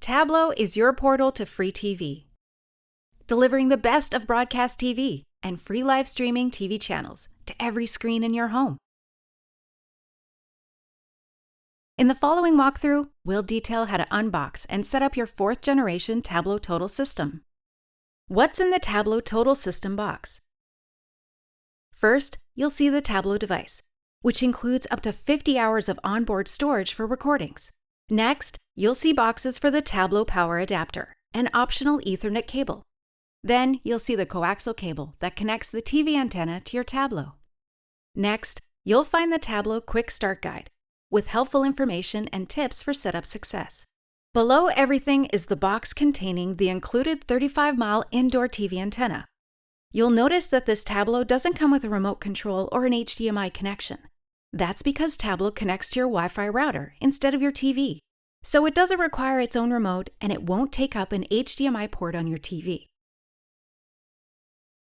Tablo is your portal to free TV, delivering the best of broadcast TV and free live streaming TV channels to every screen in your home. In the following walkthrough, we'll detail how to unbox and set up your 4th generation Tablo Total System. What's in the Tablo Total System box? First, you'll see the Tablo device, which includes up to 50 hours of onboard storage for recordings. Next, you'll see boxes for the Tablo power adapter, an optional Ethernet cable. Then, you'll see the coaxial cable that connects the TV antenna to your Tablo. Next, you'll find the Tablo Quick Start Guide, with helpful information and tips for setup success. Below everything is the box containing the included 35-mile indoor TV antenna. You'll notice that this Tablo doesn't come with a remote control or an HDMI connection. That's because Tablo connects to your Wi-Fi router instead of your TV, so it doesn't require its own remote and it won't take up an HDMI port on your TV.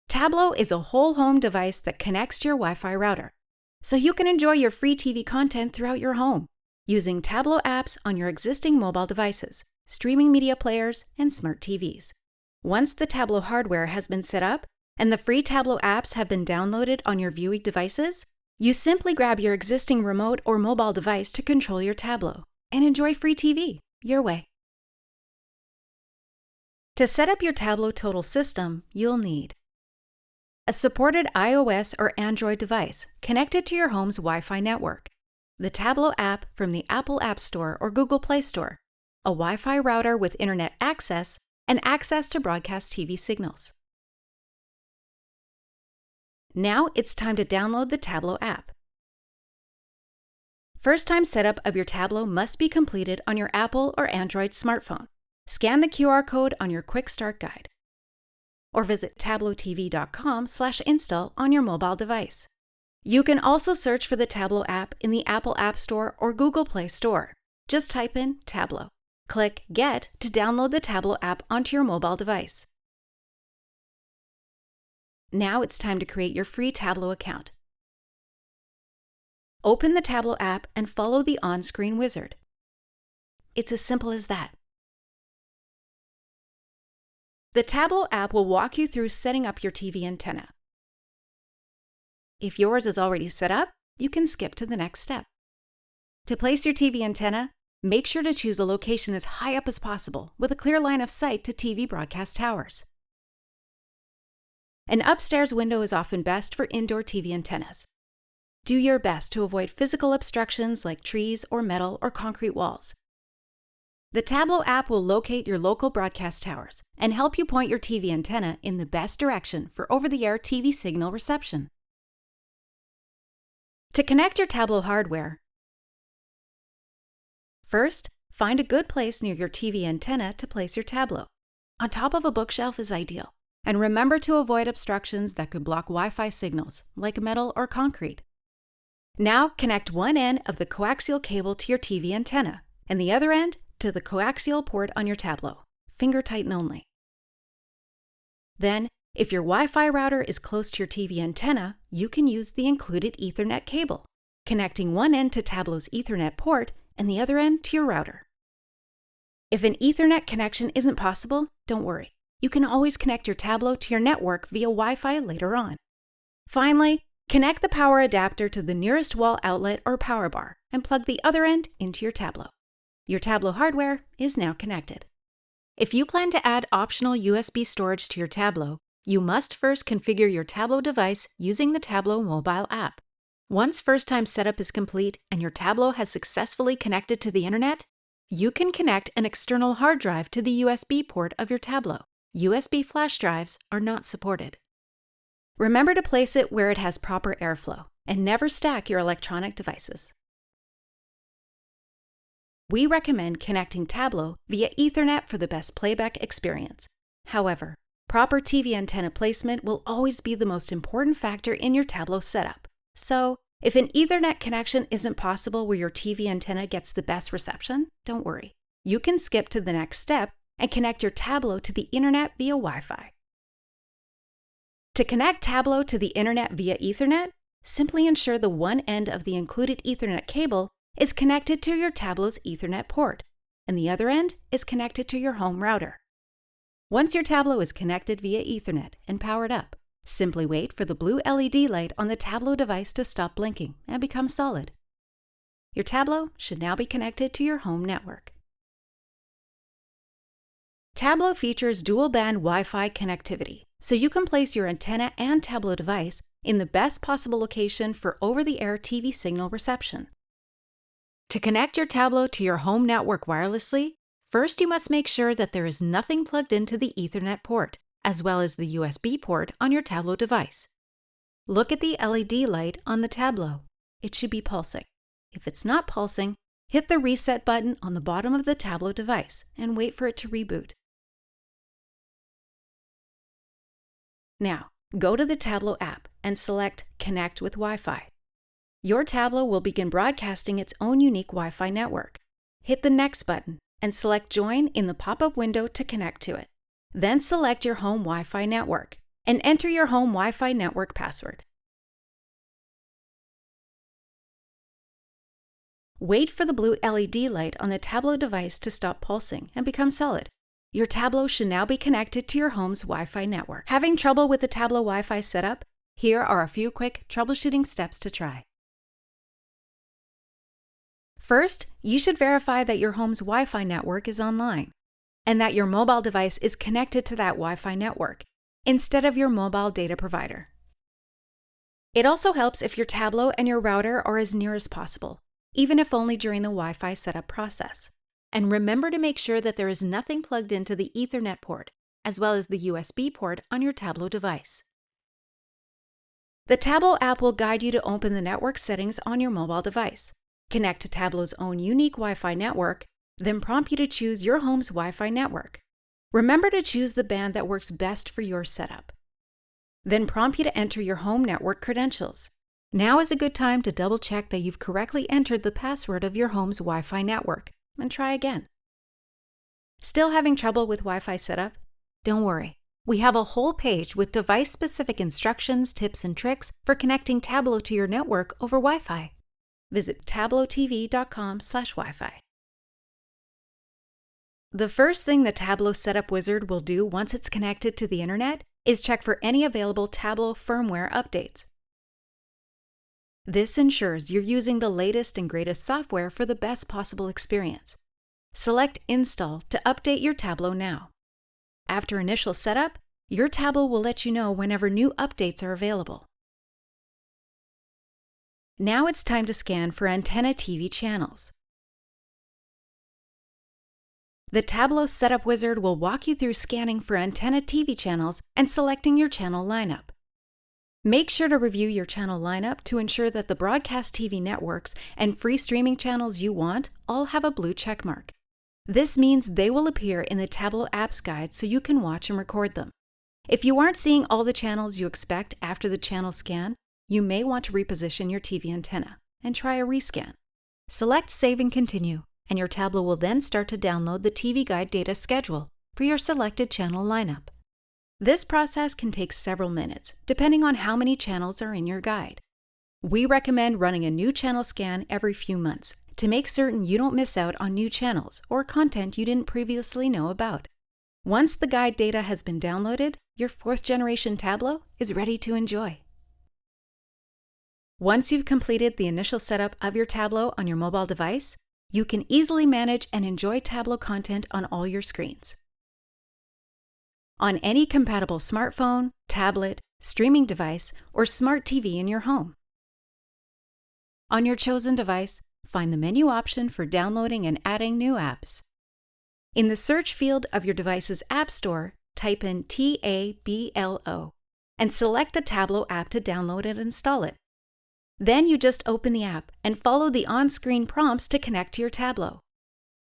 Tablo is a whole home device that connects to your Wi-Fi router, so you can enjoy your free TV content throughout your home, using Tablo apps on your existing mobile devices, streaming media players, and smart TVs. Once the Tablo hardware has been set up and the free Tablo apps have been downloaded on your viewing devices, you simply grab your existing remote or mobile device to control your Tablo and enjoy free TV your way. To set up your Tablo Total System, you'll need a supported iOS or Android device connected to your home's Wi-Fi network, the Tablo app from the Apple App Store or Google Play Store, a Wi-Fi router with internet access, and access to broadcast TV signals. Now it's time to download the Tablo app. First-time setup of your Tablo must be completed on your Apple or Android smartphone. Scan the QR code on your Quick Start Guide, or visit tablotv.com/install on your mobile device. You can also search for the Tablo app in the Apple App Store or Google Play Store. Just type in Tablo. Click Get to download the Tablo app onto your mobile device. Now it's time to create your free Tablo account. Open the Tablo app and follow the on-screen wizard. It's as simple as that. The Tablo app will walk you through setting up your TV antenna. If yours is already set up, you can skip to the next step. To place your TV antenna, make sure to choose a location as high up as possible with a clear line of sight to TV broadcast towers. An upstairs window is often best for indoor TV antennas. Do your best to avoid physical obstructions like trees or metal or concrete walls. The Tablo app will locate your local broadcast towers and help you point your TV antenna in the best direction for over-the-air TV signal reception. To connect your Tablo hardware, first, find a good place near your TV antenna to place your Tablo. On top of a bookshelf is ideal, and remember to avoid obstructions that could block Wi-Fi signals, like metal or concrete. Now connect one end of the coaxial cable to your TV antenna, and the other end to the coaxial port on your Tablo, finger tighten only. Then, if your Wi-Fi router is close to your TV antenna, you can use the included Ethernet cable, connecting one end to Tablo's Ethernet port and the other end to your router. If an Ethernet connection isn't possible, don't worry. You can always connect your Tablo to your network via Wi-Fi later on. Finally, connect the power adapter to the nearest wall outlet or power bar and plug the other end into your Tablo. Your Tablo hardware is now connected. If you plan to add optional USB storage to your Tablo, you must first configure your Tablo device using the Tablo mobile app. Once first-time setup is complete and your Tablo has successfully connected to the internet, you can connect an external hard drive to the USB port of your Tablo. USB flash drives are not supported. Remember to place it where it has proper airflow and never stack your electronic devices. We recommend connecting Tablo via Ethernet for the best playback experience. However, proper TV antenna placement will always be the most important factor in your Tablo setup. So, if an Ethernet connection isn't possible where your TV antenna gets the best reception, don't worry. You can skip to the next step and connect your Tablo to the internet via Wi-Fi. To connect Tablo to the internet via Ethernet, simply ensure the one end of the included Ethernet cable is connected to your Tablo's Ethernet port. and the other end is connected to your home router. Once your Tablo is connected via Ethernet and powered up, simply wait for the blue LED light on the Tablo device to stop blinking and become solid. Your Tablo should now be connected to your home network. Tablo features dual-band Wi-Fi connectivity, so you can place your antenna and Tablo device in the best possible location for over-the-air TV signal reception. To connect your Tablo to your home network wirelessly, first you must make sure that there is nothing plugged into the Ethernet port, as well as the USB port on your Tablo device. Look at the LED light on the Tablo. It should be pulsing. If it's not pulsing, hit the reset button on the bottom of the Tablo device and wait for it to reboot. Now, go to the Tablo app and select Connect with Wi-Fi. Your Tablo will begin broadcasting its own unique Wi-Fi network. Hit the Next button and select Join in the pop-up window to connect to it. Then select your home Wi-Fi network and enter your home Wi-Fi network password. Wait for the blue LED light on the Tablo device to stop pulsing and become solid. Your Tablo should now be connected to your home's Wi-Fi network. Having trouble with the Tablo Wi-Fi setup? Here are a few quick troubleshooting steps to try. First, you should verify that your home's Wi-Fi network is online and that your mobile device is connected to that Wi-Fi network instead of your mobile data provider. It also helps if your Tablo and your router are as near as possible, even if only during the Wi-Fi setup process. And remember to make sure that there is nothing plugged into the Ethernet port, as well as the USB port on your Tablo device. The Tablo app will guide you to open the network settings on your mobile device, connect to Tablo's own unique Wi-Fi network, then prompt you to choose your home's Wi-Fi network. Remember to choose the band that works best for your setup. Then prompt you to enter your home network credentials. Now is a good time to double-check that you've correctly entered the password of your home's Wi-Fi network, and try again. Still having trouble with Wi-Fi setup? Don't worry. We have a whole page with device-specific instructions, tips, and tricks for connecting Tablo to your network over Wi-Fi. Visit tablotv.com/Wi-Fi. The first thing the Tablo Setup Wizard will do once it's connected to the internet is check for any available Tablo firmware updates. This ensures you're using the latest and greatest software for the best possible experience. Select Install to update your Tablo now. After initial setup, your Tablo will let you know whenever new updates are available. Now it's time to scan for antenna TV channels. The Tablo Setup Wizard will walk you through scanning for antenna TV channels and selecting your channel lineup. Make sure to review your channel lineup to ensure that the broadcast TV networks and free streaming channels you want all have a blue check mark. This means they will appear in the Tablo Apps Guide so you can watch and record them. If you aren't seeing all the channels you expect after the channel scan, you may want to reposition your TV antenna and try a rescan. Select Save and Continue, and your Tablo will then start to download the TV Guide data schedule for your selected channel lineup. This process can take several minutes, depending on how many channels are in your guide. We recommend running a new channel scan every few months to make certain you don't miss out on new channels or content you didn't previously know about. Once the guide data has been downloaded, your 4th generation Tablo is ready to enjoy. Once you've completed the initial setup of your Tablo on your mobile device, you can easily manage and enjoy Tablo content on all your screens. On any compatible smartphone, tablet, streaming device, or smart TV in your home. On your chosen device, find the menu option for downloading and adding new apps. In the search field of your device's App Store, type in Tablo and select the Tablo app to download and install it. Then you just open the app and follow the on-screen prompts to connect to your Tablo.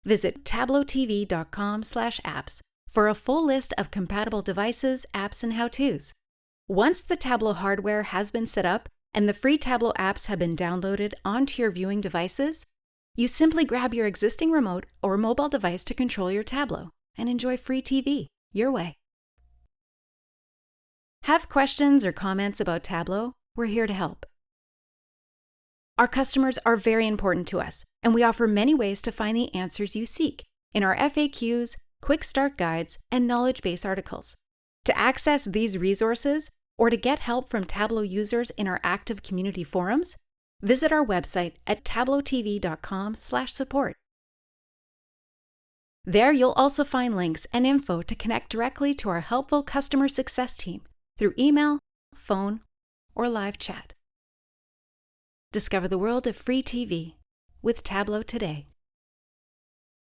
Visit tablotv.com/apps for a full list of compatible devices, apps, and how-tos. Once the Tablo hardware has been set up and the free Tablo apps have been downloaded onto your viewing devices, you simply grab your existing remote or mobile device to control your Tablo and enjoy free TV your way. Have questions or comments about Tablo? We're here to help. Our customers are very important to us, and we offer many ways to find the answers you seek, in our FAQs, quick start guides, and knowledge base articles. To access these resources or to get help from Tablo users in our active community forums, visit our website at tablotv.com/support. There you'll also find links and info to connect directly to our helpful customer success team through email, phone, or live chat. Discover the world of free TV with Tablo today.